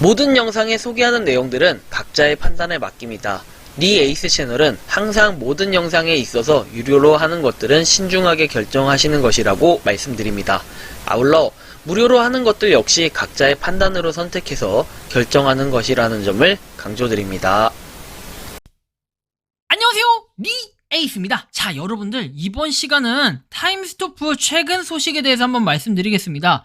모든 영상에 소개하는 내용들은 각자의 판단에 맡깁니다. 니 에이스 채널은 항상 모든 영상에 있어서 유료로 하는 것들은 신중하게 결정하시는 것이라고 말씀드립니다. 아울러 무료로 하는 것들 역시 각자의 판단으로 선택해서 결정하는 것이라는 점을 강조드립니다. 안녕하세요, 니 에이스입니다. 자, 여러분들 이번 시간은 타임스토프 최근 소식에 대해서 한번 말씀드리겠습니다.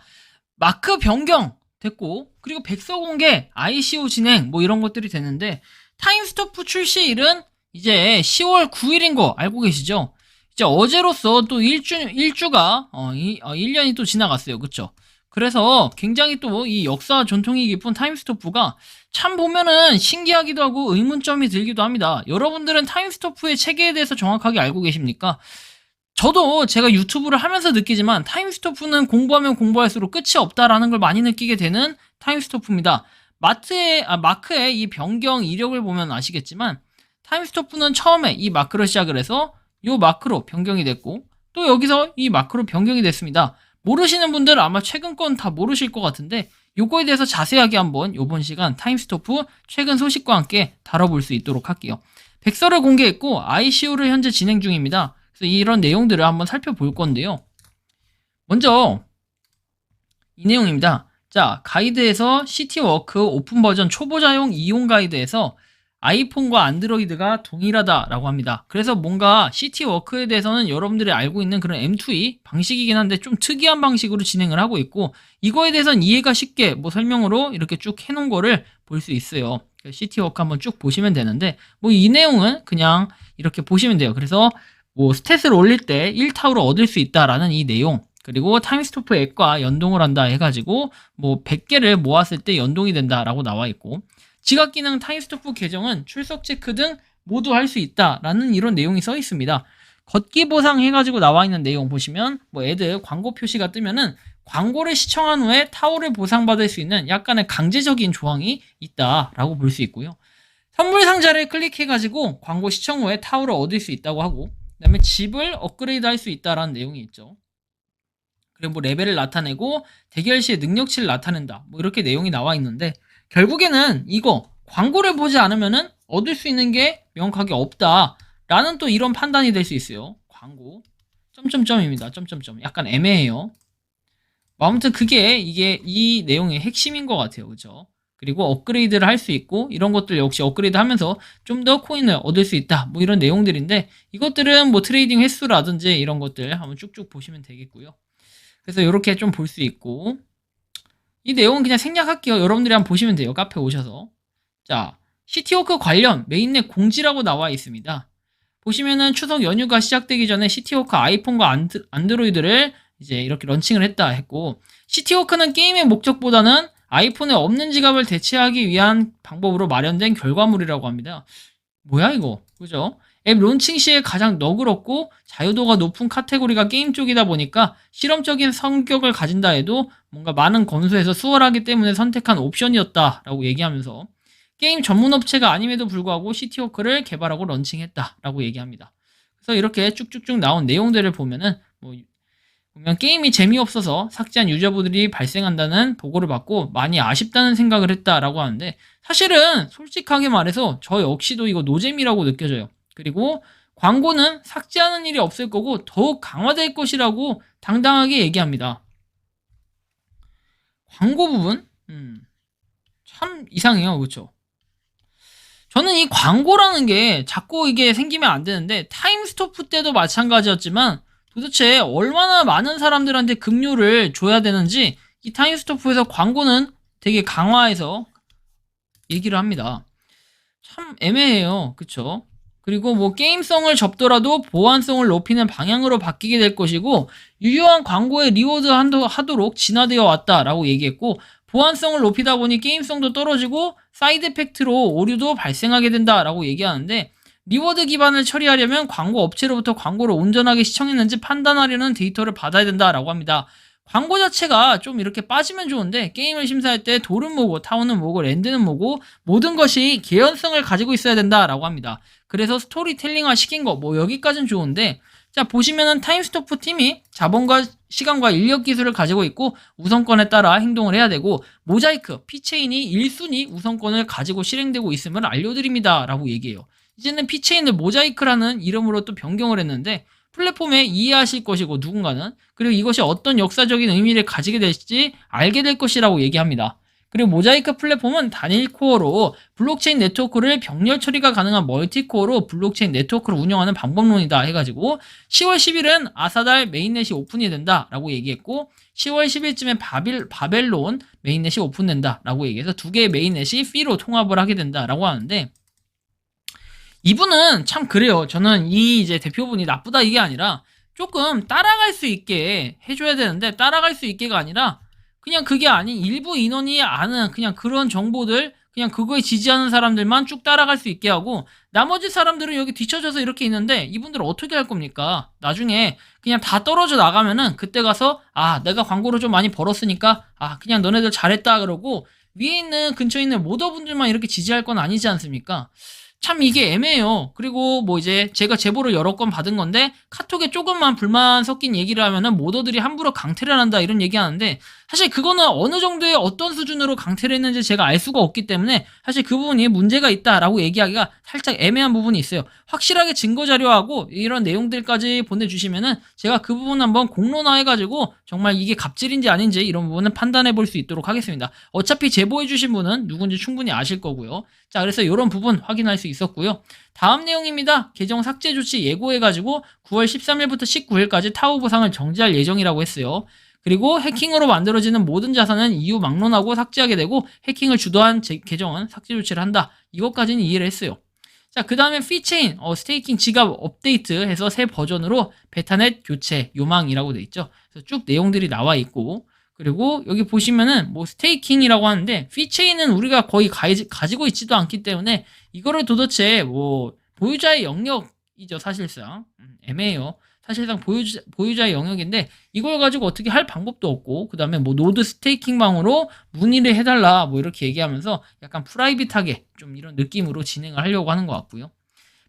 마크 변경 됐고, 그리고 백서 공개, ICO 진행 뭐 이런 것들이 됐는데, 타임스토프 출시일은 이제 10월 9일인 거 알고 계시죠? 이제 어제로써 또 일주가 1년이 또 지나갔어요. 그쵸? 그래서 굉장히 또 이 역사 전통이 깊은 타임스토프가 참 보면은 신기하기도 하고 의문점이 들기도 합니다. 여러분들은 타임스토프의 체계에 대해서 정확하게 알고 계십니까? 저도 제가 유튜브를 하면서 느끼지만 타임스토프는 공부하면 공부할수록 끝이 없다라는 걸 많이 느끼게 되는 타임스토프입니다. 마크의 이 변경 이력을 보면 아시겠지만 타임스토프는 처음에 이 마크로 시작을 해서 이 마크로 변경이 됐고, 또 여기서 이 마크로 변경이 됐습니다. 모르시는 분들 아마 최근 건 다 모르실 것 같은데, 요거에 대해서 자세하게 한번 요번 시간 타임스토프 최근 소식과 함께 다뤄볼 수 있도록 할게요. 백서를 공개했고 ICO를 현재 진행 중입니다. 그래서 이런 내용들을 한번 살펴볼 건데요. 먼저 이 내용입니다. 자, 가이드에서 시티워크 오픈 버전 초보자용 이용 가이드에서 아이폰과 안드로이드가 동일하다라고 합니다. 그래서 뭔가 시티워크에 대해서는 여러분들이 알고 있는 그런 M2E 방식이긴 한데 좀 특이한 방식으로 진행을 하고 있고, 이거에 대해서는 이해가 쉽게 뭐 설명으로 이렇게 쭉 해놓은 거를 볼 수 있어요. 시티워크 한번 쭉 보시면 되는데, 뭐 이 내용은 그냥 이렇게 보시면 돼요. 그래서 뭐 스탯을 올릴 때 1타우를 얻을 수 있다라는 이 내용, 그리고 타임스토프 앱과 연동을 한다 해가지고 뭐 100개를 모았을 때 연동이 된다라고 나와 있고, 지각 기능 타임스토프 계정은 출석 체크 등 모두 할 수 있다라는 이런 내용이 써 있습니다. 걷기 보상 해가지고 나와 있는 내용 보시면 뭐 애들 광고 표시가 뜨면은 광고를 시청한 후에 타워를 보상받을 수 있는 약간의 강제적인 조항이 있다라고 볼 수 있고요. 선물 상자를 클릭해가지고 광고 시청 후에 타워를 얻을 수 있다고 하고, 그 다음에 집을 업그레이드 할 수 있다라는 내용이 있죠. 그리고 뭐 레벨을 나타내고 대결 시에 능력치를 나타낸다, 뭐 이렇게 내용이 나와 있는데, 결국에는 이거 광고를 보지 않으면은 얻을 수 있는 게 명확하게 없다라는 또 이런 판단이 될 수 있어요. 광고 점점점입니다. 점점점 약간 애매해요. 아무튼 그게 이게 이 내용의 핵심인 것 같아요. 그죠? 그리고 업그레이드를 할 수 있고, 이런 것들 역시 업그레이드 하면서 좀 더 코인을 얻을 수 있다, 뭐 이런 내용들인데, 이것들은 뭐 트레이딩 횟수라든지 이런 것들 한번 쭉쭉 보시면 되겠고요. 그래서 이렇게 좀 볼 수 있고, 이 내용은 그냥 생략할게요. 여러분들이 한번 보시면 돼요. 카페 오셔서. 자, 시티워크 관련 메인넷 공지라고 나와 있습니다. 보시면은 추석 연휴가 시작되기 전에 시티워크 아이폰과 안드로이드를 이제 이렇게 런칭을 했다 했고, 시티워크는 게임의 목적보다는 아이폰에 없는 지갑을 대체하기 위한 방법으로 마련된 결과물이라고 합니다. 뭐야 이거? 그죠? 앱 론칭 시에 가장 너그럽고 자유도가 높은 카테고리가 게임 쪽이다 보니까 실험적인 성격을 가진다 해도 뭔가 많은 검수에서 수월하기 때문에 선택한 옵션이었다라고 얘기하면서, 게임 전문 업체가 아님에도 불구하고 시티워크를 개발하고 런칭했다라고 얘기합니다. 그래서 이렇게 쭉쭉쭉 나온 내용들을 보면은 보면 게임이 재미없어서 삭제한 유저분들이 발생한다는 보고를 받고 많이 아쉽다는 생각을 했다라고 하는데, 사실은 솔직하게 말해서 저 역시도 이거 노잼이라고 느껴져요. 그리고 광고는 삭제하는 일이 없을 거고 더욱 강화될 것이라고 당당하게 얘기합니다. 광고 부분? 참 이상해요. 그렇죠? 저는 이 광고라는 게 자꾸 이게 생기면 안 되는데, 타임스토프 때도 마찬가지였지만 도대체 얼마나 많은 사람들한테 급료를 줘야 되는지 이 타임스토프에서 광고는 되게 강화해서 얘기를 합니다. 참 애매해요. 그쵸? 그리고 뭐 게임성을 접더라도 보안성을 높이는 방향으로 바뀌게 될 것이고, 유효한 광고에 리워드 하도록 진화되어 왔다라고 얘기했고, 보안성을 높이다 보니 게임성도 떨어지고 사이드 이펙트로 오류도 발생하게 된다라고 얘기하는데, 리워드 기반을 처리하려면 광고 업체로부터 광고를 온전하게 시청했는지 판단하려는 데이터를 받아야 된다라고 합니다. 광고 자체가 좀 이렇게 빠지면 좋은데, 게임을 심사할 때 돌은 뭐고 타운은 뭐고 랜드는 뭐고 모든 것이 개연성을 가지고 있어야 된다라고 합니다. 그래서 스토리텔링화 시킨 거 뭐 여기까지는 좋은데, 자, 보시면은 타임스토프 팀이 자본과 시간과 인력 기술을 가지고 있고 우선권에 따라 행동을 해야 되고, 모자이크, 피체인이 1순위 우선권을 가지고 실행되고 있음을 알려드립니다 라고 얘기해요. 이제는 피체인을 모자이크라는 이름으로 또 변경을 했는데, 플랫폼에 이해하실 것이고 누군가는, 그리고 이것이 어떤 역사적인 의미를 가지게 될지 알게 될 것이라고 얘기합니다. 그리고 모자이크 플랫폼은 단일 코어로 블록체인 네트워크를 병렬 처리가 가능한 멀티코어로 블록체인 네트워크를 운영하는 방법론이다 해가지고 10월 10일은 아사달 메인넷이 오픈이 된다라고 얘기했고, 10월 10일쯤에 바벨론 메인넷이 오픈된다라고 얘기해서 두 개의 메인넷이 피로 통합을 하게 된다라고 하는데, 이분은 참 그래요. 저는 이 이제 대표분이 나쁘다 이게 아니라 조금 따라갈 수 있게 해줘야 되는데, 따라갈 수 있게가 아니라 그냥 그게 아닌 일부 인원이 아는 그냥 그런 정보들, 그냥 그거에 지지하는 사람들만 쭉 따라갈 수 있게 하고, 나머지 사람들은 여기 뒤쳐져서 이렇게 있는데 이분들은 어떻게 할 겁니까? 나중에 그냥 다 떨어져 나가면은 그때 가서 내가 광고를 좀 많이 벌었으니까 그냥 너네들 잘했다 그러고, 위에 있는 근처에 있는 모더분들만 이렇게 지지할 건 아니지 않습니까? 참 이게 애매해요. 그리고 뭐 이제 제가 제보를 여러 건 받은 건데, 카톡에 조금만 불만 섞인 얘기를 하면은 모더들이 함부로 강퇴를 한다 이런 얘기 하는데, 사실 그거는 어느 정도의 어떤 수준으로 강퇴를 했는지 제가 알 수가 없기 때문에 사실 그 부분이 문제가 있다라고 얘기하기가 살짝 애매한 부분이 있어요. 확실하게 증거 자료하고 이런 내용들까지 보내주시면은 제가 그 부분 한번 공론화해가지고 정말 이게 갑질인지 아닌지 이런 부분은 판단해 볼 수 있도록 하겠습니다. 어차피 제보해 주신 분은 누군지 충분히 아실 거고요. 자, 그래서 이런 부분 확인할 수 있었고요. 다음 내용입니다. 계정 삭제 조치 예고해가지고 9월 13일부터 19일까지 타오 보상을 정지할 예정이라고 했어요. 그리고 해킹으로 만들어지는 모든 자산은 이후 막론하고 삭제하게 되고, 해킹을 주도한 계정은 삭제 조치를 한다. 이것까지는 이해를 했어요. 자, 그 다음에 피체인, 스테이킹 지갑 업데이트해서 새 버전으로 베타넷 교체 요망이라고 돼 있죠. 그래서 쭉 내용들이 나와 있고, 그리고 여기 보시면은 뭐 스테이킹이라고 하는데, 피체인은 우리가 거의 가지고 있지도 않기 때문에 이거를 도대체 뭐 보유자의 영역이죠, 사실상. 애매해요. 사실상 보유자의 영역인데 이걸 가지고 어떻게 할 방법도 없고, 그 다음에 뭐 노드 스테이킹 방으로 문의를 해달라 뭐 이렇게 얘기하면서 약간 프라이빗하게 좀 이런 느낌으로 진행을 하려고 하는 것 같고요.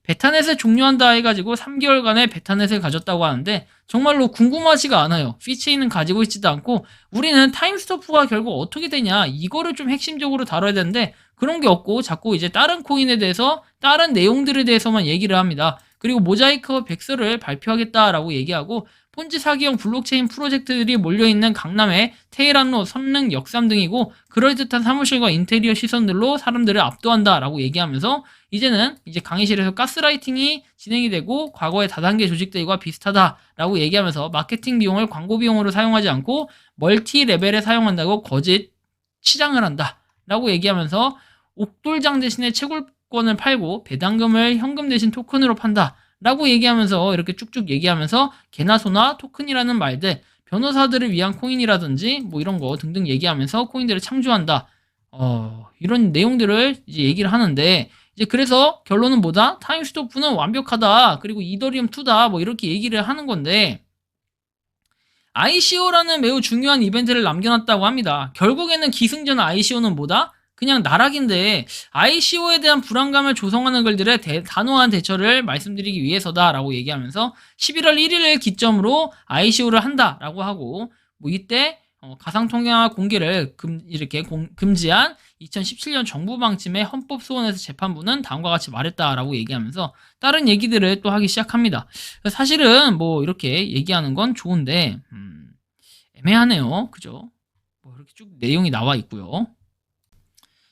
베타넷을 종료한다 해가지고 3개월간의 베타넷을 가졌다고 하는데 정말로 궁금하지가 않아요. 피체인은 가지고 있지도 않고, 우리는 타임스토프가 결국 어떻게 되냐 이거를 좀 핵심적으로 다뤄야 되는데 그런 게 없고 자꾸 이제 다른 코인에 대해서 다른 내용들에 대해서만 얘기를 합니다. 그리고 모자이크 백서를 발표하겠다라고 얘기하고, 폰지 사기형 블록체인 프로젝트들이 몰려있는 강남의 테헤란로, 선릉, 역삼 등이고 그럴듯한 사무실과 인테리어 시선들로 사람들을 압도한다라고 얘기하면서, 이제는 이제 강의실에서 가스라이팅이 진행이 되고 과거의 다단계 조직들과 비슷하다라고 얘기하면서 마케팅 비용을 광고 비용으로 사용하지 않고 멀티 레벨에 사용한다고 거짓 치장을 한다라고 얘기하면서, 옥돌장 대신에 채굴권을 팔고 배당금을 현금 대신 토큰으로 판다 라고 얘기하면서 이렇게 쭉쭉 얘기하면서 개나 소나 토큰이라는 말들, 변호사들을 위한 코인이라든지 뭐 이런 거 등등 얘기하면서 코인들을 창조한다, 이런 내용들을 이제 얘기를 하는데, 이제 그래서 결론은 뭐다? 타임스토프는 완벽하다, 그리고 이더리움 2다 뭐 이렇게 얘기를 하는 건데, ICO라는 매우 중요한 이벤트를 남겨놨다고 합니다. 결국에는 기승전 ICO는 뭐다? 그냥 나락인데 ICO에 대한 불안감을 조성하는 글들의 단호한 대처를 말씀드리기 위해서다라고 얘기하면서 11월 1일을 기점으로 ICO를 한다라고 하고, 뭐 이때 가상통화 공개를 금지한 2017년 정부 방침의 헌법소원에서 재판부는 다음과 같이 말했다라고 얘기하면서 다른 얘기들을 또 하기 시작합니다. 사실은 뭐 이렇게 얘기하는 건 좋은데 애매하네요. 그죠? 뭐 이렇게 쭉 내용이 나와 있고요.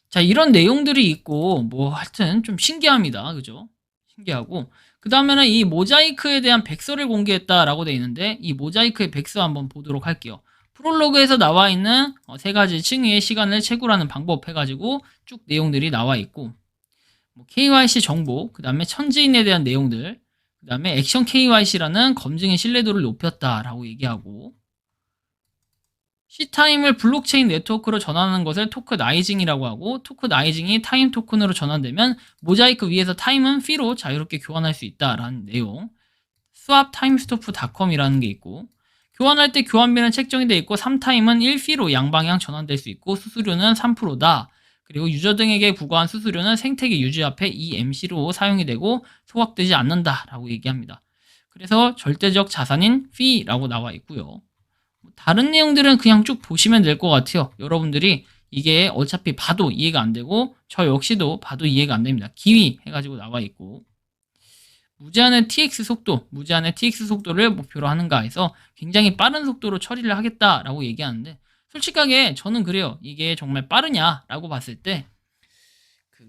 자, 이런 내용들이 있고 뭐 하여튼 좀 신기합니다. 그죠? 신기하고, 그 다음에는 이 모자이크에 대한 백서를 공개했다라고 돼 있는데, 이 모자이크의 백서 한번 보도록 할게요. 프롤로그에서 나와 있는 세 가지 층위의 시간을 채굴하는 방법 해가지고 쭉 내용들이 나와 있고, 뭐 KYC 정보, 그 다음에 천지인에 대한 내용들, 그 다음에 액션 KYC라는 검증의 신뢰도를 높였다라고 얘기하고, C타임을 블록체인 네트워크로 전환하는 것을 토크나이징이라고 하고, 토크나이징이 타임 토큰으로 전환되면 모자이크 위에서 타임은 피로 자유롭게 교환할 수 있다라는 내용, swaptimestop.com이라는 게 있고, 교환할 때 교환비는 책정이 되어 있고 3타임은 1피로 양방향 전환될 수 있고 수수료는 3%다. 그리고 유저 등에게 부과한 수수료는 생태계 유지 앞에 EMC로 사용이 되고 소각되지 않는다라고 얘기합니다. 그래서 절대적 자산인 fee라고 나와 있고요. 다른 내용들은 그냥 쭉 보시면 될 것 같아요. 여러분들이 이게 어차피 봐도 이해가 안 되고 저 역시도 봐도 이해가 안 됩니다. 기위 해가지고 나와 있고 무제한의 TX 속도, 무제한의 TX 속도를 목표로 하는가 해서 굉장히 빠른 속도로 처리를 하겠다라고 얘기하는데 솔직하게 저는 그래요. 이게 정말 빠르냐라고 봤을 때 그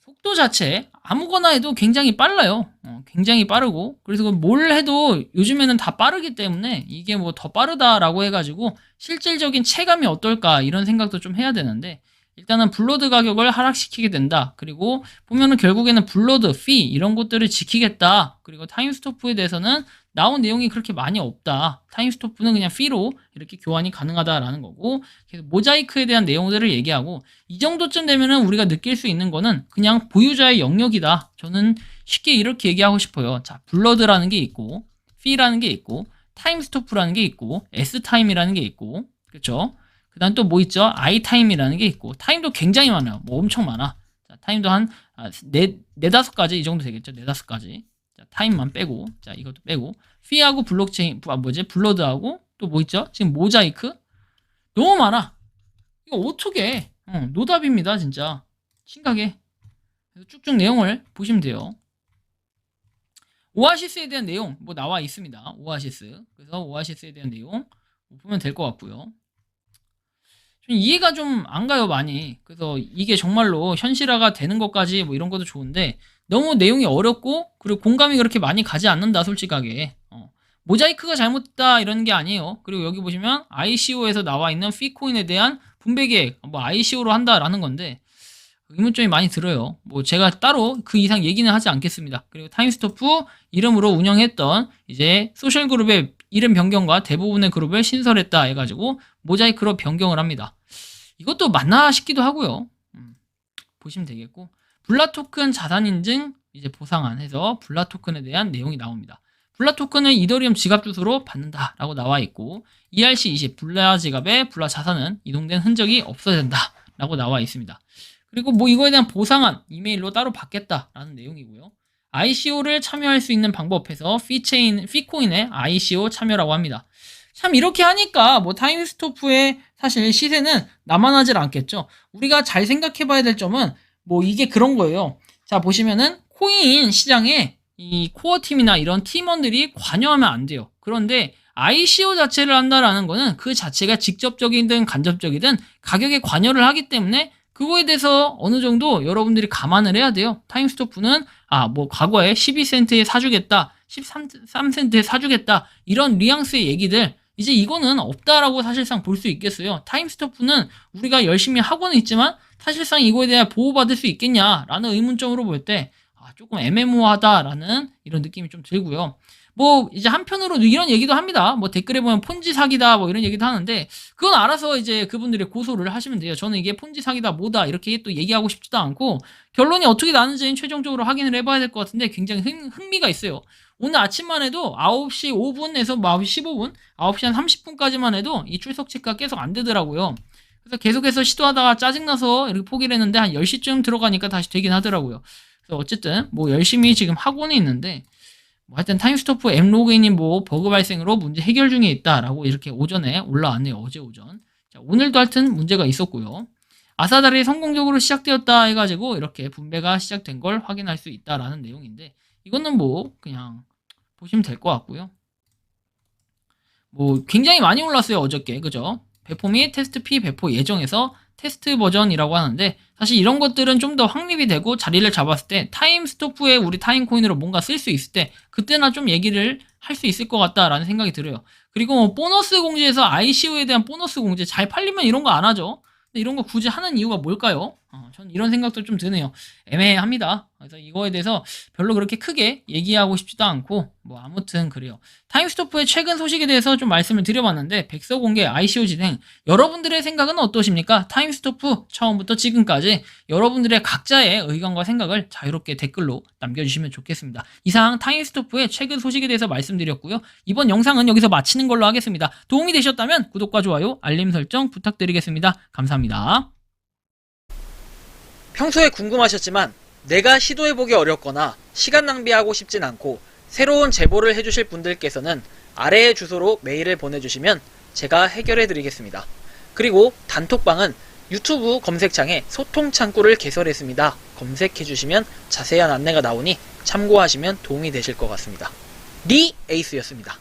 속도 자체 아무거나 해도 굉장히 빨라요. 굉장히 빠르고 그래서 뭘 해도 요즘에는 다 빠르기 때문에 이게 뭐 더 빠르다라고 해가지고 실질적인 체감이 어떨까 이런 생각도 좀 해야 되는데 일단은 블러드 가격을 하락시키게 된다. 그리고 보면은 결국에는 블러드, 피 이런 것들을 지키겠다. 그리고 타임스토프에 대해서는 나온 내용이 그렇게 많이 없다. 타임스토프는 그냥 피로 이렇게 교환이 가능하다라는 거고 그래서 모자이크에 대한 내용들을 얘기하고 이 정도쯤 되면은 우리가 느낄 수 있는 거는 그냥 보유자의 영역이다. 저는 쉽게 이렇게 얘기하고 싶어요. 자, 블러드라는 게 있고 피라는 게 있고 타임스토프라는 게 있고 S타임이라는 게 있고 그렇죠? 그 다음 또 뭐 있죠? 아이타임이라는 게 있고 타임도 굉장히 많아요. 뭐 엄청 많아. 자, 타임도 한 네다섯 가지 이 정도 되겠죠? 네다섯 가지. 자, 타임만 빼고 자 이것도 빼고 피하고 블록체인 블러드하고 또 뭐 있죠? 지금 모자이크 너무 많아. 이거 어떻게 노답입니다 진짜 심각해. 그래서 쭉쭉 내용을 보시면 돼요. 오아시스에 대한 내용 뭐 나와 있습니다. 오아시스 그래서 오아시스에 대한 내용 보면 될 것 같고요. 이해가 좀 안 가요 많이. 그래서 이게 정말로 현실화가 되는 것까지 뭐 이런 것도 좋은데 너무 내용이 어렵고 그리고 공감이 그렇게 많이 가지 않는다 솔직하게. 모자이크가 잘못됐다 이런 게 아니에요. 그리고 여기 보시면 ICO에서 나와 있는 피코인에 대한 분배 계획 뭐 ICO로 한다라는 건데 의문점이 많이 들어요. 뭐 제가 따로 그 이상 얘기는 하지 않겠습니다. 그리고 타임스토프 이름으로 운영했던 이제 소셜그룹의 이름 변경과 대부분의 그룹을 신설했다 해가지고 모자이크로 변경을 합니다. 이것도 맞나 싶기도 하고요. 보시면 되겠고 블라 토큰 자산 인증 이제 보상안 해서 블라 토큰에 대한 내용이 나옵니다. 블라 토큰은 이더리움 지갑 주소로 받는다라고 나와 있고 ERC20 블라 지갑에 블라 자산은 이동된 흔적이 없어진다라고 나와 있습니다. 그리고 뭐 이거에 대한 보상안 이메일로 따로 받겠다라는 내용이고요. ICO를 참여할 수 있는 방법에서 피코인의 ICO 참여라고 합니다. 참 이렇게 하니까 뭐 타임스토프의 사실 시세는 나만하질 않겠죠. 우리가 잘 생각해 봐야 될 점은 뭐 이게 그런 거예요. 자 보시면은 코인 시장에 이 코어 팀이나 이런 팀원들이 관여하면 안 돼요. 그런데 ICO 자체를 한다라는 거는 그 자체가 직접적이든 간접적이든 가격에 관여를 하기 때문에 그거에 대해서 어느 정도 여러분들이 감안을 해야 돼요. 타임스토프는 뭐 과거에 12센트에 사주겠다, 13센트에 사주겠다 이런 뉘앙스의 얘기들 이제 이거는 없다라고 사실상 볼 수 있겠어요. 타임스토프는 우리가 열심히 하고는 있지만 사실상 이거에 대해 보호받을 수 있겠냐라는 의문점으로 볼 때 조금 애매모호하다라는 이런 느낌이 좀 들고요. 뭐 이제 한편으로 이런 얘기도 합니다. 뭐 댓글에 보면 폰지 사기다 뭐 이런 얘기도 하는데 그건 알아서 이제 그분들이 고소를 하시면 돼요. 저는 이게 폰지 사기다 뭐다 이렇게 또 얘기하고 싶지도 않고 결론이 어떻게 나는지는 최종적으로 확인을 해봐야 될 것 같은데 굉장히 흥미가 있어요. 오늘 아침만 해도 9시 5분에서 9시 15분, 9시 한 30분까지만 해도 이 출석 체크가 계속 안 되더라고요. 그래서 계속해서 시도하다가 짜증나서 이렇게 포기를 했는데 한 10시쯤 들어가니까 다시 되긴 하더라고요. 그래서 어쨌든 뭐 열심히 지금 하고는 있는데 뭐 하여튼 타임스토프 앱로그인이 뭐 버그 발생으로 문제 해결 중에 있다라고 이렇게 오전에 올라왔네요. 어제 오전. 자, 오늘도 하여튼 문제가 있었고요. 아사달이 성공적으로 시작되었다 해가지고 이렇게 분배가 시작된 걸 확인할 수 있다라는 내용인데 이거는 뭐 그냥 보시면 될 것 같고요. 뭐 굉장히 많이 올랐어요 어저께 그죠? 배포 및 테스트 피 배포 예정에서 테스트 버전이라고 하는데 사실 이런 것들은 좀 더 확립이 되고 자리를 잡았을 때 타임스토프에 우리 타임코인으로 뭔가 쓸 수 있을 때 그때나 좀 얘기를 할 수 있을 것 같다라는 생각이 들어요. 그리고 뭐 보너스 공지에서 ICO에 대한 보너스 공지 잘 팔리면 이런 거 안 하죠. 근데 이런 거 굳이 하는 이유가 뭘까요? 전 이런 생각도 좀 드네요. 애매합니다. 그래서 이거에 대해서 별로 그렇게 크게 얘기하고 싶지도 않고 뭐 아무튼 그래요. 타임스토프의 최근 소식에 대해서 좀 말씀을 드려봤는데 백서 공개 ICO 진행 여러분들의 생각은 어떠십니까? 타임스토프 처음부터 지금까지 여러분들의 각자의 의견과 생각을 자유롭게 댓글로 남겨주시면 좋겠습니다. 이상 타임스토프의 최근 소식에 대해서 말씀드렸고요. 이번 영상은 여기서 마치는 걸로 하겠습니다. 도움이 되셨다면 구독과 좋아요, 알림 설정 부탁드리겠습니다. 감사합니다. 평소에 궁금하셨지만 내가 시도해보기 어렵거나 시간 낭비하고 싶진 않고 새로운 제보를 해주실 분들께서는 아래의 주소로 메일을 보내주시면 제가 해결해 드리겠습니다. 그리고 단톡방은 유튜브 검색창에 소통 창구를 개설했습니다. 검색해 주시면 자세한 안내가 나오니 참고하시면 도움이 되실 것 같습니다. 리 에이스였습니다.